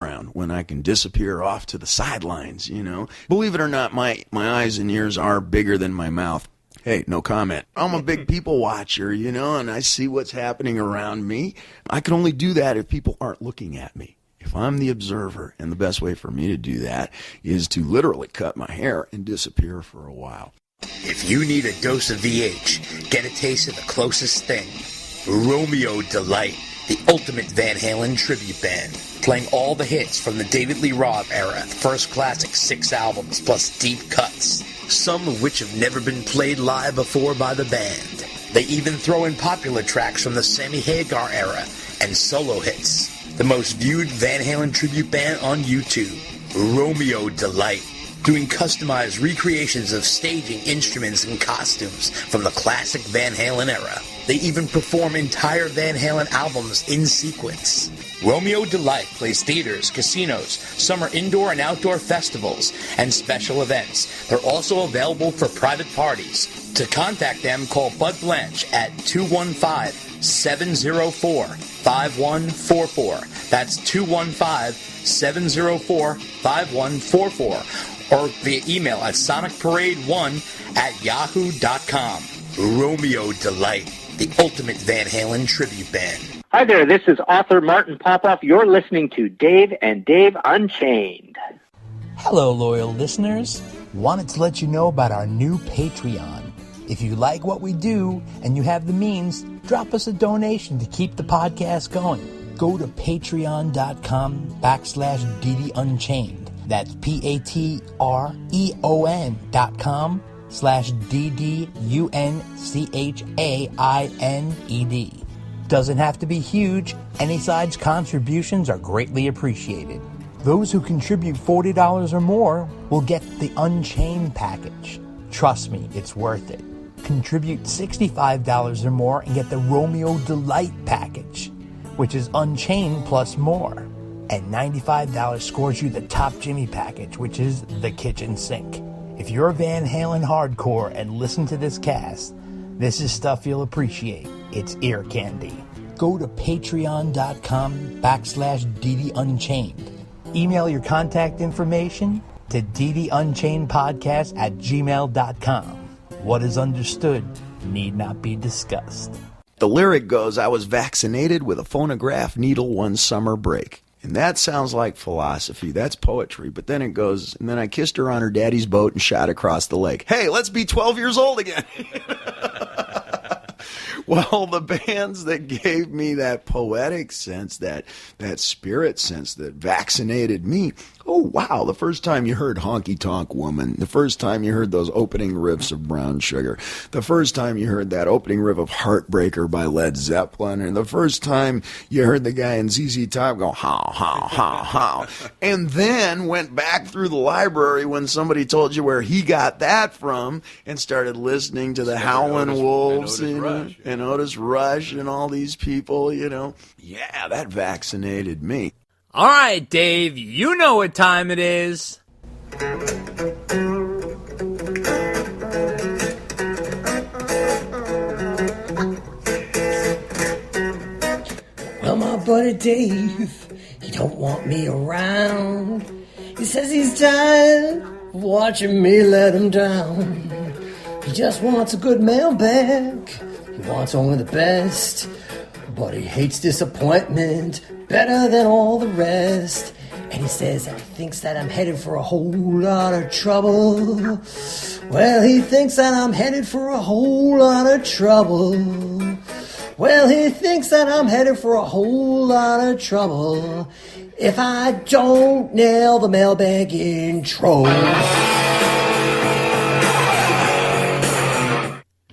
around when I can disappear off to the sidelines, Believe it or not, my eyes and ears are bigger than my mouth. Hey, no comment. I'm a big people watcher, and I see what's happening around me. I can only do that if people aren't looking at me. If I'm the observer, and the best way for me to do that is to literally cut my hair and disappear for a while. If you need a dose of VH, get a taste of the closest thing. Romeo Delight, the ultimate Van Halen tribute band, playing all the hits from the David Lee Roth era, first classic 6 albums, plus deep cuts, some of which have never been played live before by the band. They even throw in popular tracks from the Sammy Hagar era and solo hits. The most viewed Van Halen tribute band on YouTube, Romeo Delight, doing customized recreations of staging, instruments, and costumes from the classic Van Halen era. They even perform entire Van Halen albums in sequence. Romeo Delight plays theaters, casinos, summer indoor and outdoor festivals, and special events. They're also available for private parties. To contact them, call Bud Blanche at 215-704-5144. That's 215-704-5144. Or via email at sonicparade1@yahoo.com. Romeo Delight, the ultimate Van Halen tribute band. Hi there, this is author Martin Popoff. You're listening to Dave and Dave Unchained. Hello, loyal listeners. Wanted to let you know about our new Patreon. If you like what we do and you have the means, drop us a donation to keep the podcast going. Go to patreon.com/DD Unchained. That's patreon.com/DDUNCHAINED. Doesn't have to be huge. Any side's contributions are greatly appreciated. Those who contribute $40 or more will get the Unchained package. Trust me, it's worth it. Contribute $65 or more and get the Romeo Delight package, which is Unchained plus more. And $95 scores you the Top Jimmy package, which is the kitchen sink. If you're a Van Halen hardcore and listen to this cast, this is stuff you'll appreciate. It's ear candy. Go to patreon.com/DD Unchained. Email your contact information to ddunchainedpodcast@gmail.com. What is understood need not be discussed. The lyric goes, I was vaccinated with a phonograph needle one summer break. And that sounds like philosophy. That's poetry. But then it goes, and then I kissed her on her daddy's boat and shot across the lake. Hey, let's be 12 years old again. Well, the bands that gave me that poetic sense, that spirit sense that vaccinated me. Oh, wow. The first time you heard Honky Tonk Woman, the first time you heard those opening riffs of Brown Sugar, the first time you heard that opening riff of Heartbreaker by Led Zeppelin, and the first time you heard the guy in ZZ Top go, how, how, and then went back through the library when somebody told you where he got that from and started listening to the Howlin' Wolves and Otis Rush and all these people, Yeah, that vaccinated me. All right, Dave, you know what time it is. Well, my buddy Dave, he don't want me around. He says he's tired of watching me let him down. He just wants a good mailbag. He wants only the best. But he hates disappointment better than all the rest. And he says that he thinks that I'm headed for a whole lot of trouble. Well, he thinks that I'm headed for a whole lot of trouble. Well, he thinks that I'm headed for a whole lot of trouble if I don't nail the mailbag intro.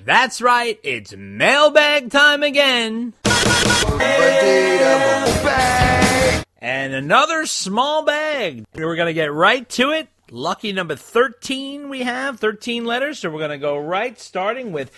That's right, it's mailbag time again. And another small bag. We're going to get right to it. Lucky number 13 we have, 13 letters, so we're going to go right, starting with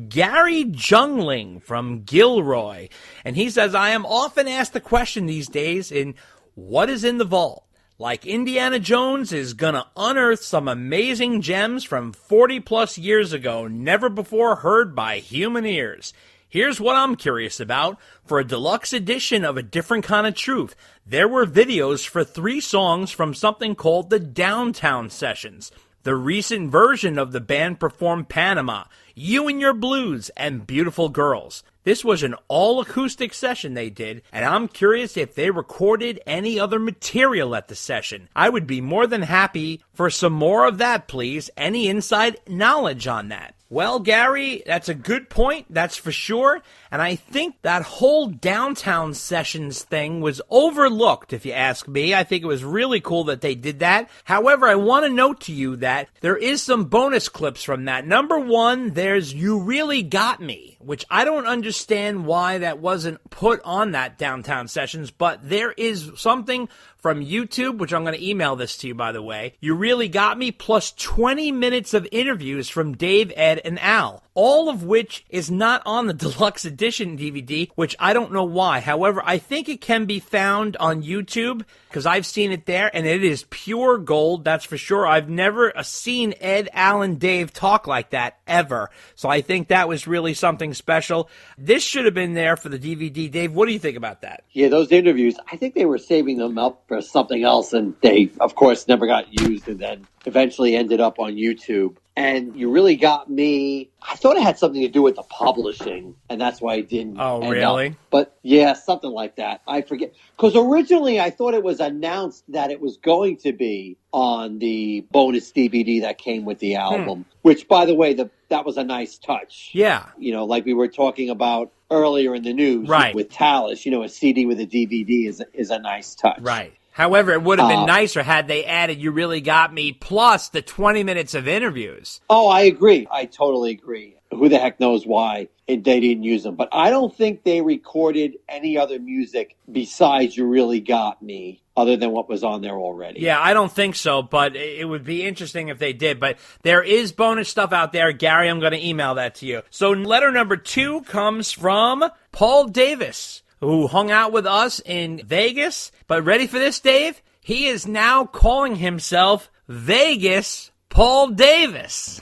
Gary Jungling from Gilroy. And he says, I am often asked the question these days in what is in the vault? Like Indiana Jones is going to unearth some amazing gems from 40 plus years ago, never before heard by human ears. Here's what I'm curious about. For a deluxe edition of A Different Kind of Truth, there were videos for 3 songs from something called the Downtown Sessions. The recent version of the band performed Panama, You and Your Blues, and Beautiful Girls. This was an all-acoustic session they did, and I'm curious if they recorded any other material at the session. I would be more than happy for some more of that, please. Any inside knowledge on that? Well, Gary, that's a good point, that's for sure. And I think that whole Downtown Sessions thing was overlooked, if you ask me. I think it was really cool that they did that. However, I want to note to you that there is some bonus clips from that. Number 1, there's You Really Got Me, which I don't understand why that wasn't put on that Downtown Sessions, but there is something from YouTube, which I'm going to email this to you, by the way. You Really Got Me, plus 20 minutes of interviews from Dave, Ed, and Al, all of which is not on the deluxe edition DVD, which I don't know why. However, I think it can be found on YouTube, because I've seen it there, and it is pure gold, that's for sure. I've never seen Ed, Al, and Dave talk like that, ever. So I think that was really something special. This should have been there for the DVD. Dave, what do you think about that? Yeah, those interviews, I think they were saving them up for something else, and they, of course, never got used and then eventually ended up on YouTube. And You Really Got Me, I thought it had something to do with the publishing, and that's why it didn't Oh, end really? up. But yeah, something like that. I forget. Because originally I thought it was announced that it was going to be on the bonus DVD that came with the album, which, by the way, that was a nice touch. Yeah. You know, like we were talking about earlier in the news with Talus, a CD with a DVD is a nice touch. Right. However, it would have been nicer had they added You Really Got Me plus the 20 minutes of interviews. Oh, I agree. I totally agree. Who the heck knows why they didn't use them. But I don't think they recorded any other music besides You Really Got Me other than what was on there already. Yeah, I don't think so, but it would be interesting if they did. But there is bonus stuff out there. Gary, I'm going to email that to you. So letter number 2 comes from Paul Davis, who hung out with us in Vegas. But ready for this, Dave? He is now calling himself Vegas Paul Davis.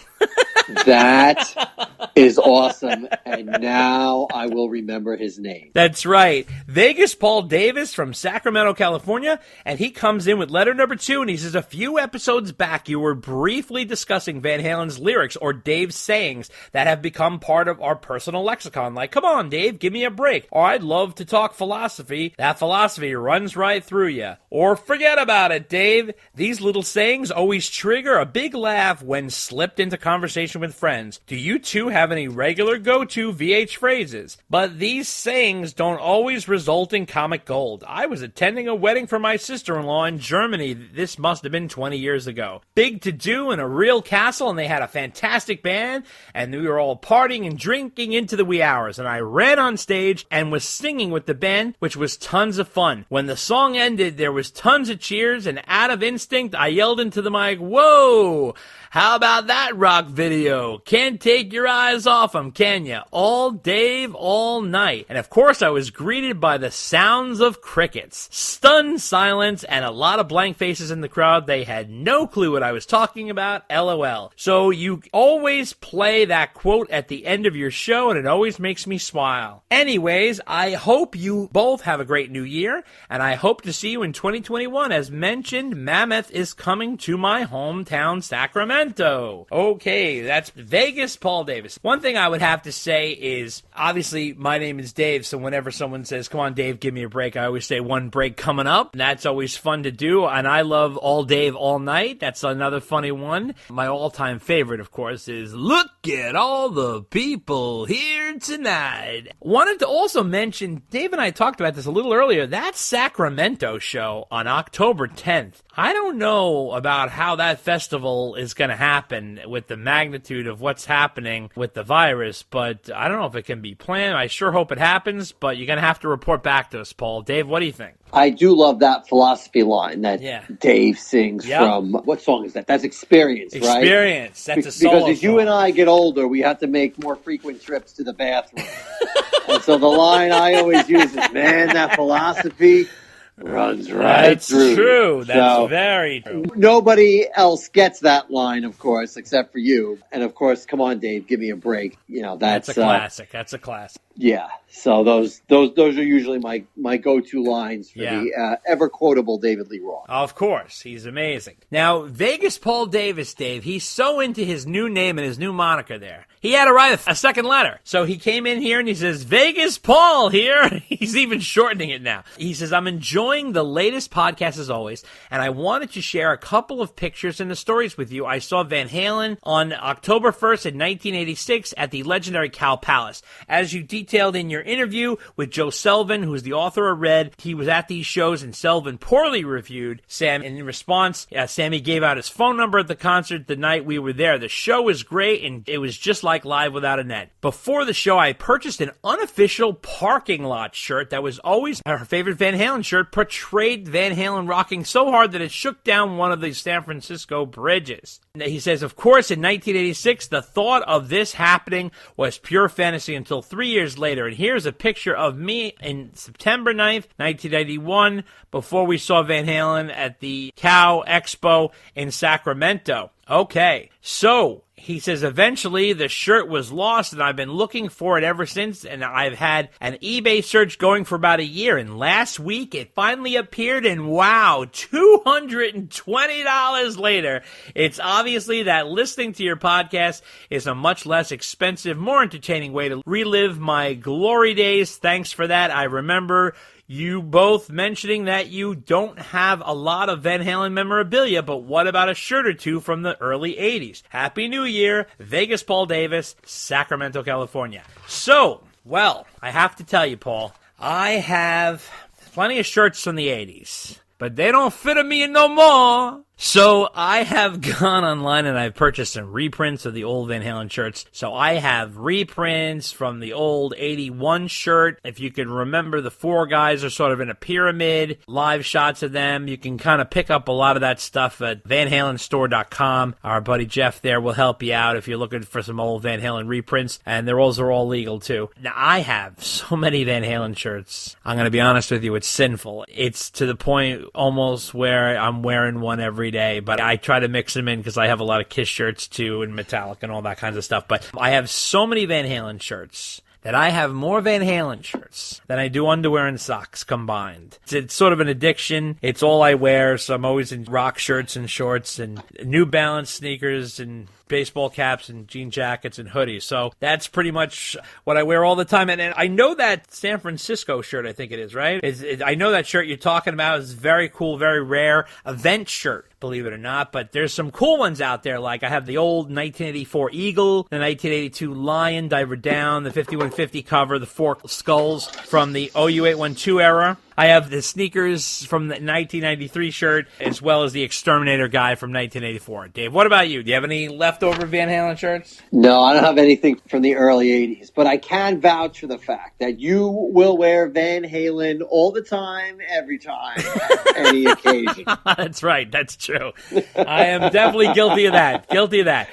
That is awesome, and now I will remember his name. That's right. Vegas Paul Davis from Sacramento, California, and he comes in with letter number 2, and he says, a few episodes back, you were briefly discussing Van Halen's lyrics or Dave's sayings that have become part of our personal lexicon, like, come on, Dave, give me a break, or I'd love to talk philosophy. That philosophy runs right through you. Or forget about it, Dave. These little sayings always trigger a big laugh when slipped into conversation with friends. Do you two have any regular go-to VH phrases? But these sayings don't always result in comic gold. I was attending a wedding for my sister-in-law in Germany. This must have been 20 years ago. Big to-do in a real castle, and they had a fantastic band, and we were all partying and drinking into the wee hours, and I ran on stage and was singing with the band, which was tons of fun. When the song ended, there was tons of cheers, and out of instinct, I yelled into the mic, whoa! How about that rock video? Can't take your eyes off them, can ya? All Dave, all night. And of course I was greeted by the sounds of crickets. Stunned silence and a lot of blank faces in the crowd. They had no clue what I was talking about, LOL. So you always play that quote at the end of your show and it always makes me smile. Anyways, I hope you both have a great new year and I hope to see you in 2021. As mentioned, Mammoth is coming to my hometown, Sacramento. Okay, that's Vegas Paul Davis. One thing I would have to say is, obviously, my name is Dave, so whenever someone says, come on, Dave, give me a break, I always say one break coming up, and that's always fun to do, and I love All Dave, All Night. That's another funny one. My all-time favorite, of course, is Look at All the People Here Tonight. Wanted to also mention, Dave and I talked about this a little earlier, that Sacramento show on October 10th. I don't know about how that festival is going to happen with the magnitude of what's happening with the virus, but I don't know if it can be planned. I sure hope it happens, but you're going to have to report back to us, Paul. Dave, what do you think? I do love that philosophy line that Dave sings from, what song is that? That's Experience, right? Experience. That's a solo Because as you and I get older, we have to make more frequent trips to the bathroom. And so the line I always use is, man, that philosophy runs right through. That's true. That's very true. Nobody else gets that line, of course, except for you. And of course, come on, Dave, give me a break. You know, that's a classic. That's a classic. Yeah, so those are usually my go-to lines for the ever quotable David Lee Roth. Of course, he's amazing. Now, Vegas Paul Davis, Dave, he's so into his new name and his new moniker there. He had to write a second letter. So he came in here and he says, Vegas Paul here. He's even shortening it now. He says, I'm enjoying the latest podcast as always, and I wanted to share a couple of pictures and the stories with you. I saw Van Halen on October 1st in 1986 at the legendary Cow Palace. As you detailed in your interview with Joe Selvin, who is the author of Red, he was at these shows and Selvin poorly reviewed Sam. In response, Sammy gave out his phone number at the concert the night we were there. The show was great and it was just like Live Without a Net. Before the show, I purchased an unofficial parking lot shirt that was always her favorite Van Halen shirt, portrayed Van Halen rocking so hard that it shook down one of the San Francisco bridges. He says, of course, in 1986, the thought of this happening was pure fantasy until 3 years later. And here's a picture of me in September 9th, 1991, before we saw Van Halen at the Cow Expo in Sacramento. Okay, so he says eventually the shirt was lost and I've been looking for it ever since, and I've had an eBay search going for about a year, and last week it finally appeared, and wow, $220 later. It's obviously that listening to your podcast is a much less expensive, more entertaining way to relive my glory days. Thanks for that. I remember you both mentioning that you don't have a lot of Van Halen memorabilia, but what about a shirt or two from the early 80s? Happy New Year, Vegas Paul Davis, Sacramento, California. So, well, I have to tell you, Paul, I have plenty of shirts from the 80s, but they don't fit me no more. So I have gone online and I've purchased some reprints of the old Van Halen shirts. So I have reprints from the old 81 shirt. If you can remember, the four guys are sort of in a pyramid, live shots of them. You can kind of pick up a lot of that stuff at vanhalenstore.com. Our buddy Jeff there will help you out if you're looking for some old Van Halen reprints. And those are all legal too. Now, I have so many Van Halen shirts. I'm going to be honest with you, it's sinful. It's to the point almost where I'm wearing one every day, but I try to mix them in because I have a lot of Kiss shirts too and Metallica and all that kinds of stuff. But I have so many Van Halen shirts that I have more Van Halen shirts than I do underwear and socks combined. It's sort of an addiction. It's all I wear, so I'm always in rock shirts and shorts and New Balance sneakers and baseball caps and jean jackets and hoodies. So that's pretty much what I wear all the time. And I know that San Francisco shirt, I think it is, right? I know that shirt you're talking about is very cool, very rare event shirt, believe it or not. But there's some cool ones out there. Like I have the old 1984 Eagle, the 1982 Lion, Diver Down, the 5150 cover, the four skulls from the OU812 era. I have the sneakers from the 1993 shirt, as well as the Exterminator guy from 1984. Dave, what about you? Do you have any leftover Van Halen shirts? No, I don't have anything from the early 80s, but I can vouch for the fact that you will wear Van Halen all the time, every time, any occasion. That's right. That's true. I am definitely guilty of that.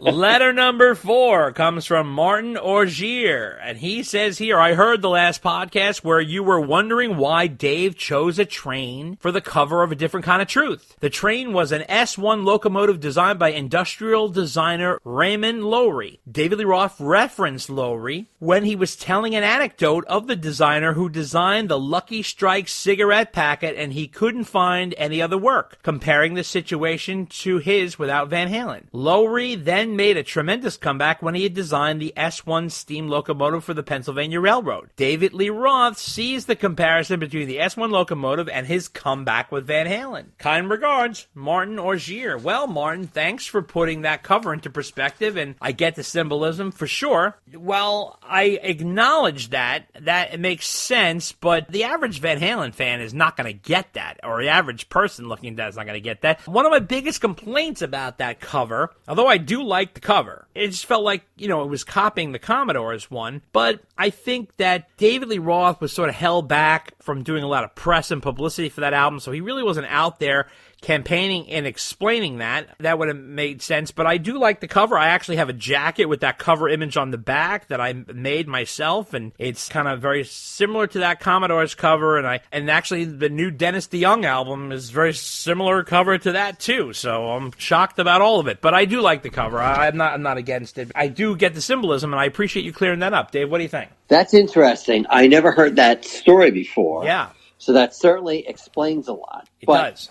Letter number 4 comes from Martin Orgier, and he says here, I heard the last podcast where you were wondering why Dave chose a train for the cover of A Different Kind of Truth. The train was an S1 locomotive designed by industrial designer Raymond Lowery. David Lee Roth referenced Lowery when he was telling an anecdote of the designer who designed the Lucky Strike cigarette packet, and he couldn't find any other work, comparing the situation to his without Van Halen. Lowery then made a tremendous comeback when he had designed the S1 steam locomotive for the Pennsylvania Railroad. David Lee Roth sees the comparison between the S1 locomotive and his comeback with Van Halen. Kind regards, Martin Orgier. Well, Martin, thanks for putting that cover into perspective, and I get the symbolism for sure. Well, I acknowledge that it makes sense, but the average Van Halen fan is not going to get that, or the average person looking at that is not going to get that. One of my biggest complaints about that cover, although I do like the cover, it just felt like, it was copying the Commodore's one, but I think that David Lee Roth was sort of held back from doing a lot of press and publicity for that album, so he really wasn't out there campaigning and explaining that. That would have made sense, but I do like the cover. I actually have a jacket with that cover image on the back that I made myself, and it's kind of very similar to that Commodore's cover, and actually the new Dennis DeYoung album is very similar cover to that too, so I'm shocked about all of it. But I do like the cover. I'm not against it. I do get the symbolism, and I appreciate you clearing that up. Dave, what do you think? That's interesting. I never heard that story before. Yeah. So that certainly explains a lot. It does.